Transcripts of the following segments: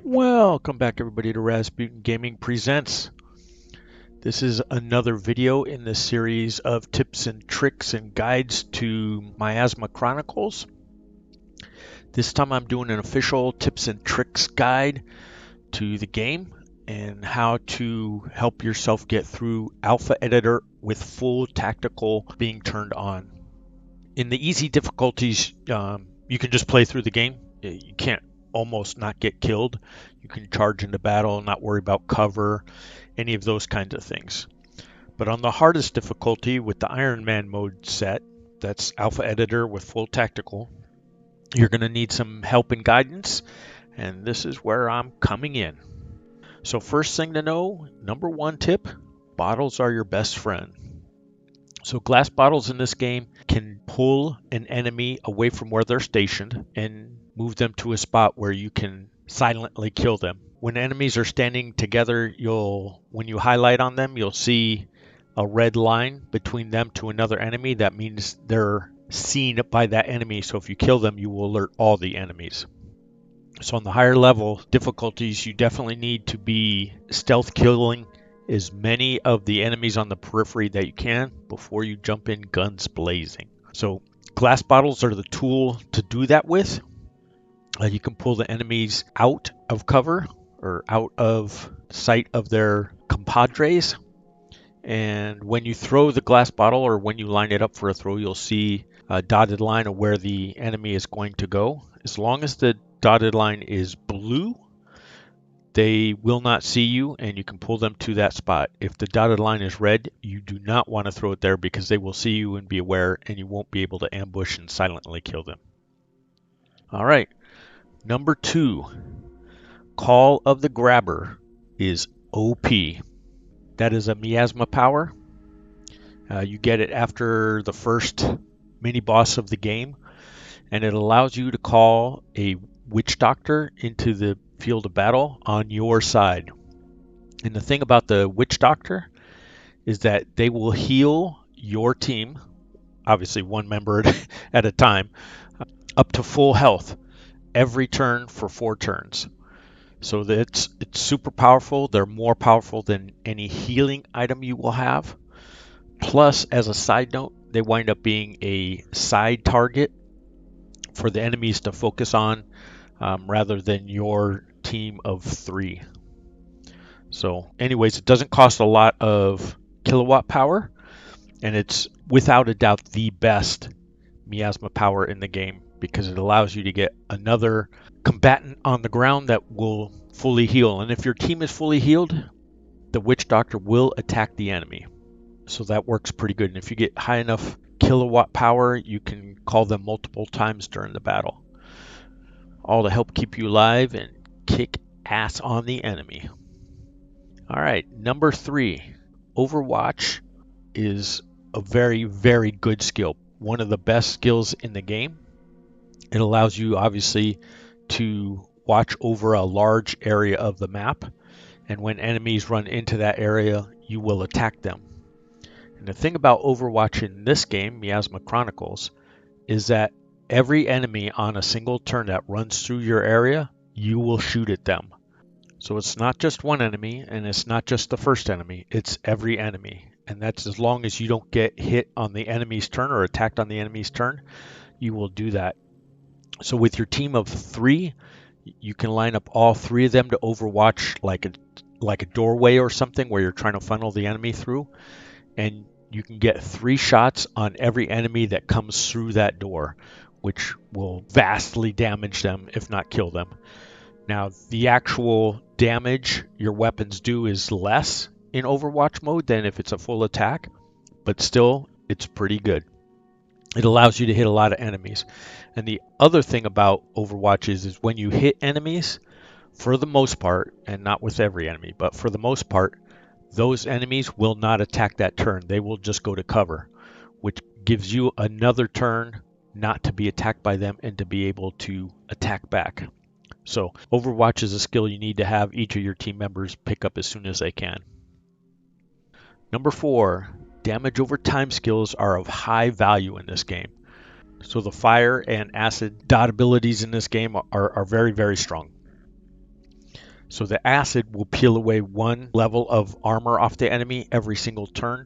Welcome back everybody to Razzpuyting Gaming Presents. This is another video in the series of tips and tricks and guides to Miasma Chronicles. This time I'm doing an official tips and tricks guide to the game and how to help yourself get through Alpha Editor with full tactical being turned on. In the easy difficulties, you can just play through the game. You can't almost not get killed. You can charge into battle, not worry about cover, any of those kinds of things. But on the hardest difficulty with the Iron Man mode set, that's Alpha Editor with full tactical, you're going to need some help and guidance, and this is where I'm coming in. So first thing to know, number one tip, bottles are your best friend. So glass bottles in this game can pull an enemy away from where they're stationed and move them to a spot where you can silently kill them. When enemies are standing together, when you highlight on them, you'll see a red line between them to another enemy. That means they're seen by that enemy. So if you kill them, you will alert all the enemies. So on the higher level difficulties, you definitely need to be stealth killing as many of the enemies on the periphery that you can before you jump in guns blazing. So glass bottles are the tool to do that with. You can pull the enemies out of cover or out of sight of their compadres. And when you throw the glass bottle or when you line it up for a throw, you'll see a dotted line of where the enemy is going to go. As long as the dotted line is blue, they will not see you and you can pull them to that spot. If the dotted line is red, you do not want to throw it there because they will see you and be aware and you won't be able to ambush and silently kill them. All right. Number 2, Call of the Grabber is OP. That is a miasma power. You get it after the first mini boss of the game, and it allows you to call a witch doctor into the field of battle on your side. And the thing about the witch doctor is that they will heal your team, obviously one member at a time, up to full health every turn for 4 turns. So it's super powerful. They're more powerful than any healing item you will have. Plus, as a side note, they wind up being a side target for the enemies to focus on rather than your team of 3. So anyways, it doesn't cost a lot of kilowatt power, and it's without a doubt the best miasma power in the game because it allows you to get another combatant on the ground that will fully heal. And if your team is fully healed, the witch doctor will attack the enemy. So that works pretty good. And if you get high enough kilowatt power, you can call them multiple times during the battle, all to help keep you alive and kick ass on the enemy. All right, number 3, Overwatch is a very, very good skill. One of the best skills in the game. It allows you obviously to watch over a large area of the map, and when enemies run into that area, you will attack them. And the thing about Overwatch in this game, Miasma Chronicles, is that every enemy on a single turn that runs through your area, you will shoot at them. So it's not just one enemy, and it's not just the first enemy, it's every enemy. And that's as long as you don't get hit on the enemy's turn or attacked on the enemy's turn, you will do that. So with your team of 3, you can line up all 3 of them to overwatch like a doorway or something where you're trying to funnel the enemy through, and you can get 3 shots on every enemy that comes through that door, which will vastly damage them if not kill them. Now, the actual damage your weapons do is less in Overwatch mode than if it's a full attack, but still, it's pretty good. It allows you to hit a lot of enemies. And the other thing about Overwatch is when you hit enemies, for the most part, and not with every enemy, but for the most part, those enemies will not attack that turn. They will just go to cover, which gives you another turn not to be attacked by them and to be able to attack back. So Overwatch is a skill you need to have each of your team members pick up as soon as they can. Number 4, damage over time skills are of high value in this game. So the fire and acid dot abilities in this game are very, very strong. So the acid will peel away 1 level of armor off the enemy every single turn,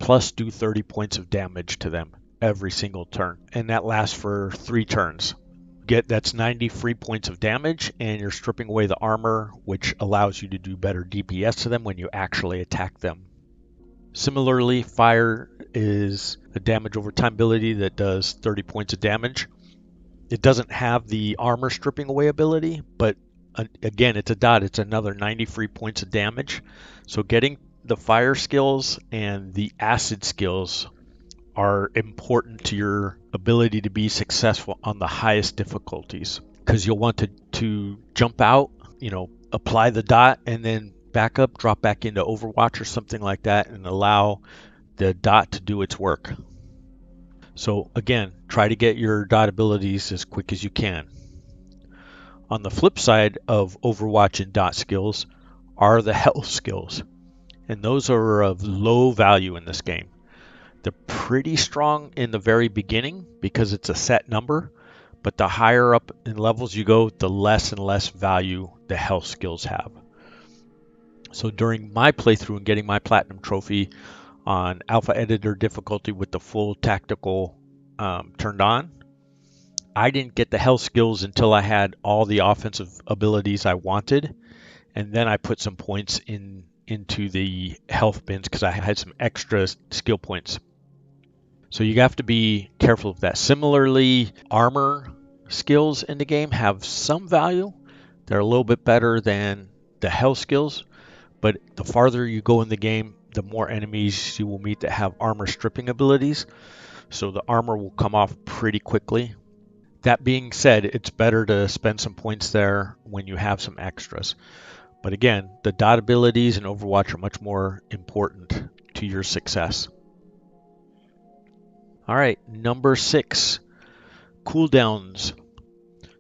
plus do 30 points of damage to them every single turn. And that lasts for 3 turns. That's 90 free points of damage, and you're stripping away the armor, which allows you to do better DPS to them when you actually attack them. Similarly, fire is a damage over time ability that does 30 points of damage. It doesn't have the armor stripping away ability, but again, it's a dot. It's another 90 free points of damage. So getting the fire skills and the acid skills are important to your ability to be successful on the highest difficulties, because you'll want to jump out, apply the dot and then back up, drop back into Overwatch or something like that, and allow the dot to do its work. So again, try to get your dot abilities as quick as you can. On the flip side of Overwatch and dot skills are the health skills, and those are of low value in this game. They're pretty strong in the very beginning because it's a set number, but the higher up in levels you go, the less and less value the health skills have. So during my playthrough and getting my platinum trophy on alpha editor difficulty with the full tactical turned on, I didn't get the health skills until I had all the offensive abilities I wanted, and then I put some points into the health bins because I had some extra skill points. So you have to be careful of that. Similarly, armor skills in the game have some value. They're a little bit better than the health skills, but the farther you go in the game, the more enemies you will meet that have armor stripping abilities. So the armor will come off pretty quickly. That being said, it's better to spend some points there when you have some extras. But again, the dot abilities in Overwatch are much more important to your success. All right, number 6, cooldowns.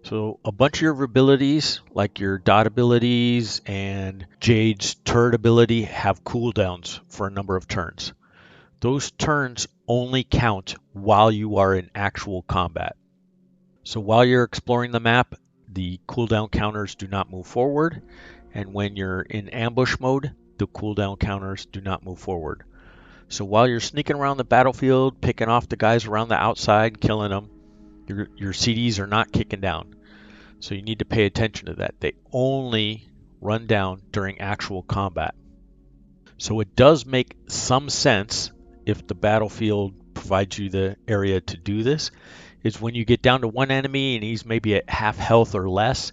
So a bunch of your abilities, like your dot abilities and Jade's turret ability, have cooldowns for a number of turns. Those turns only count while you are in actual combat. So while you're exploring the map, the cooldown counters do not move forward, and when you're in ambush mode, the cooldown counters do not move forward. So while you're sneaking around the battlefield, picking off the guys around the outside, killing them, your CDs are not kicking down. So you need to pay attention to that. They only run down during actual combat. So it does make some sense, if the battlefield provides you the area to do this, is when you get down to one enemy and he's maybe at half health or less,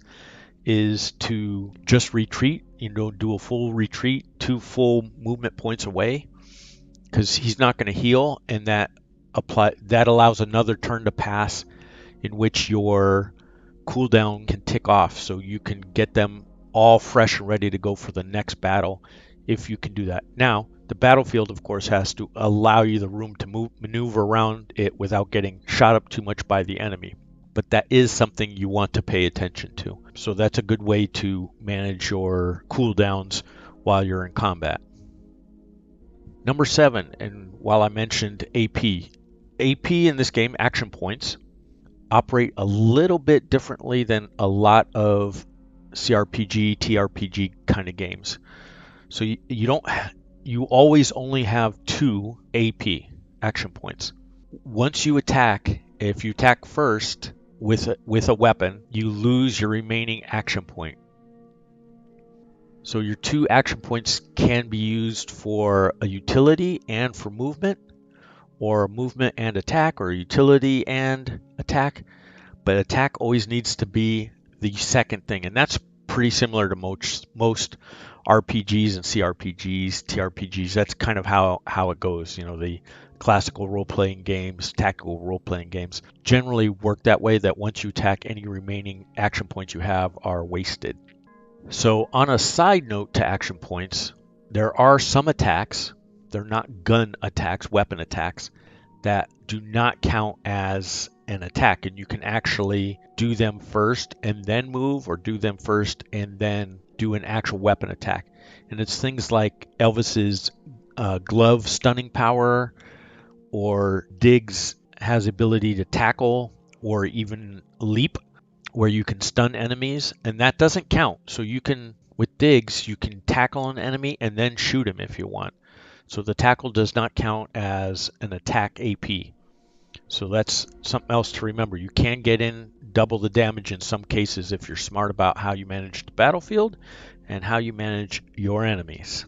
is to just retreat, do a full retreat, 2 full movement points away, because he's not going to heal, and that allows another turn to pass in which your cooldown can tick off, so you can get them all fresh and ready to go for the next battle if you can do that. Now, the battlefield, of course, has to allow you the room to maneuver around it without getting shot up too much by the enemy. But that is something you want to pay attention to. So that's a good way to manage your cooldowns while you're in combat. Number 7, and while I mentioned AP in this game, action points, operate a little bit differently than a lot of CRPG, TRPG kind of games. So you always only have 2 AP, action points. Once you attack, if you attack first with a weapon, you lose your remaining action point. So your 2 action points can be used for a utility and for movement, or movement and attack, or utility and attack. But attack always needs to be the second thing, and that's pretty similar to most RPGs and CRPGs, TRPGs. That's kind of how it goes. The classical role-playing games, tactical role-playing games generally work that way, that once you attack, any remaining action points you have are wasted. So on a side note to action points, there are some attacks, they're not gun attacks, weapon attacks, that do not count as an attack, and you can actually do them first and then move, or do them first and then do an actual weapon attack. And it's things like Elvis's glove stunning power, or Diggs has ability to tackle or even leap, where you can stun enemies, and that doesn't count. So you can With digs, you can tackle an enemy and then shoot him if you want. So the tackle does not count as an attack AP. So that's something else to remember. You can get in double the damage in some cases if you're smart about how you manage the battlefield and how you manage your enemies.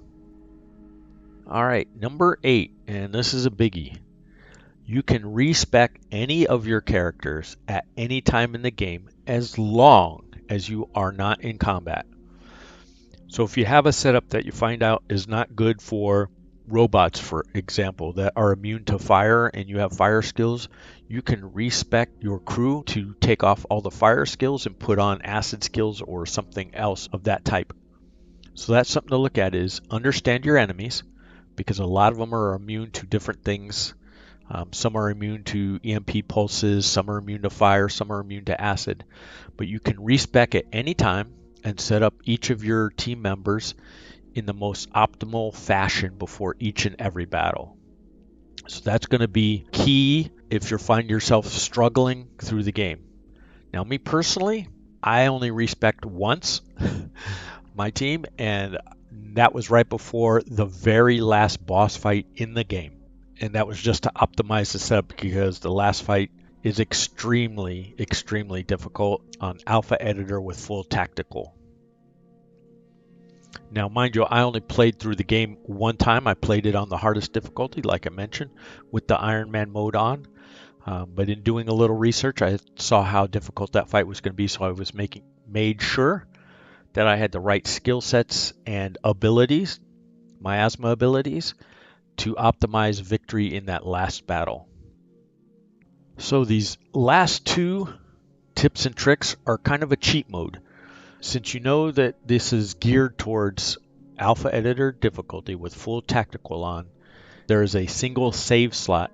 All right, number 8, and this is a biggie. You can respec any of your characters at any time in the game as long as you are not in combat. So if you have a setup that you find out is not good for robots, for example, that are immune to fire and you have fire skills, you can respec your crew to take off all the fire skills and put on acid skills or something else of that type. So that's something to look at, is understand your enemies, because a lot of them are immune to different things. Some are immune to EMP pulses, some are immune to fire, some are immune to acid. But you can respec at any time and set up each of your team members in the most optimal fashion before each and every battle. So that's going to be key if you find yourself struggling through the game. Now, me personally, I only respec once my team, and that was right before the very last boss fight in the game. And that was just to optimize the setup, because the last fight is extremely, extremely difficult on Alpha Editor with full tactical. Now, mind you, I only played through the game one time. I played it on the hardest difficulty, like I mentioned, with the Iron Man mode on. But in doing a little research, I saw how difficult that fight was going to be, so I was made sure that I had the right skill sets and abilities, miasma abilities, to optimize victory in that last battle. So these last 2 tips and tricks are kind of a cheat mode. Since you know that this is geared towards Alpha Editor difficulty with full tactical on, there is a single save slot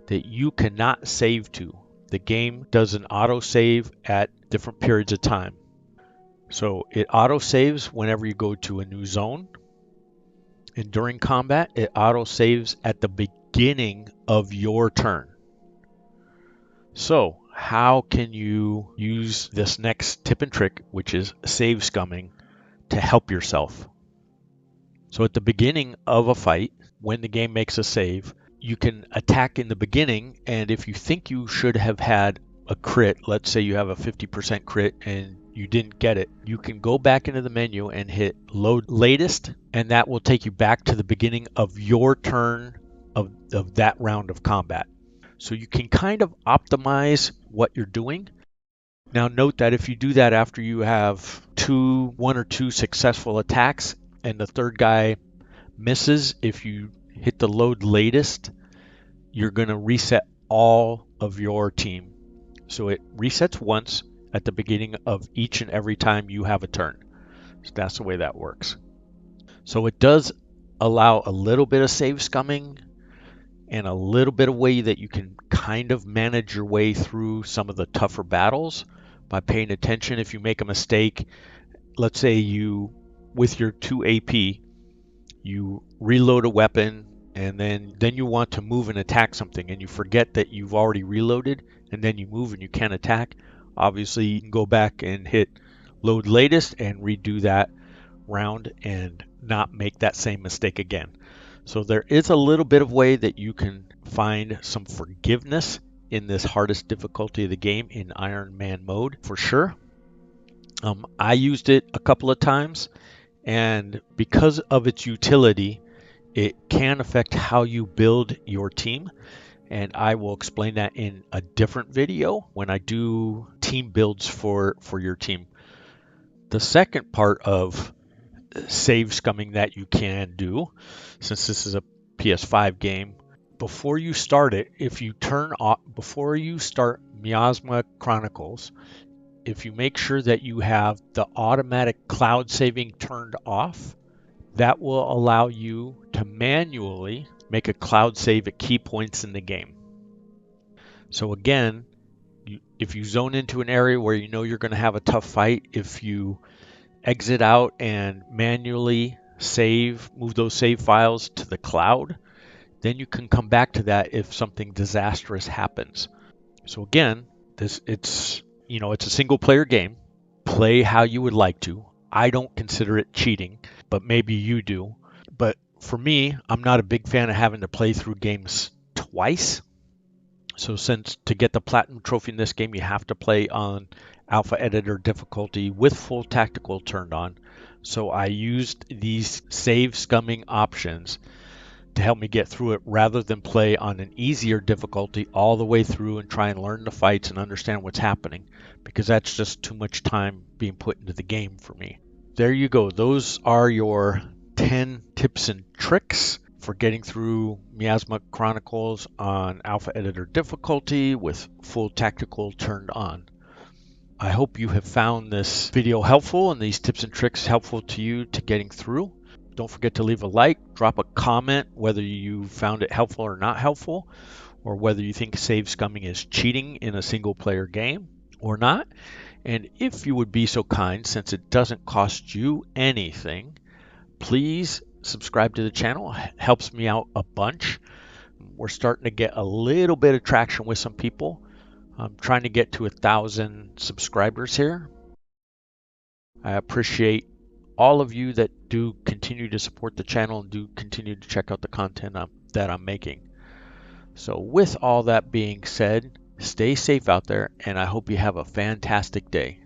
that you cannot save to. The game does an auto save at different periods of time. So it auto saves whenever you go to a new zone, and during combat it auto saves at the beginning of your turn. So how can you use this next tip and trick, which is save scumming, to help yourself? So at the beginning of a fight, when the game makes a save, you can attack in the beginning, and if you think you should have had a crit, let's say you have a 50% crit and you didn't get it, you can go back into the menu and hit load latest, and that will take you back to the beginning of your turn of that round of combat. So you can kind of optimize what you're doing. Now note that if you do that after you have 1 or 2 successful attacks and the third guy misses, if you hit the load latest, you're going to reset all of your team. So it resets once at the beginning of each and every time you have a turn. So that's the way that works. So it does allow a little bit of save scumming and a little bit of way that you can kind of manage your way through some of the tougher battles by paying attention. If you make a mistake, let's say you, with your 2 AP, you reload a weapon and then you want to move and attack something, and you forget that you've already reloaded, and then you move and you can't attack. Obviously, you can go back and hit load latest and redo that round and not make that same mistake again. So there is a little bit of way that you can find some forgiveness in this hardest difficulty of the game in Iron Man mode, for sure. I used it a couple of times, and because of its utility, it can affect how you build your team. And I will explain that in a different video when I do team builds for your team. The second part of save scumming that you can do, since this is a PS5 game, before you start it, if you turn off, before you start Miasma Chronicles, if you make sure that you have the automatic cloud saving turned off, that will allow you to manually make a cloud save at key points in the game. So again, if you zone into an area where you know you're going to have a tough fight, if you exit out and manually move those save files to the cloud, then you can come back to that if something disastrous happens. So again, it's a single player game. Play how you would like to. I don't consider it cheating, but maybe you do. But for me, I'm not a big fan of having to play through games twice. So since to get the platinum trophy in this game, you have to play on alpha editor difficulty with full tactical turned on. So I used these save scumming options to help me get through it rather than play on an easier difficulty all the way through and try and learn the fights and understand what's happening, because that's just too much time being put into the game for me. There you go. Those are your 10 tips and tricks for getting through Miasma Chronicles on alpha editor difficulty with full tactical turned on. I hope you have found this video helpful and these tips and tricks helpful to you to getting through. Don't forget to leave a like, drop a comment whether you found it helpful or not helpful, or whether you think save scumming is cheating in a single player game or not. And if you would be so kind, since it doesn't cost you anything, please subscribe to the channel. It helps me out a bunch. We're starting to get a little bit of traction with some people. I'm trying to get to 1,000 subscribers here. I appreciate all of you that do continue to support the channel and do continue to check out the content that I'm making. So with all that being said, stay safe out there, and I hope you have a fantastic day.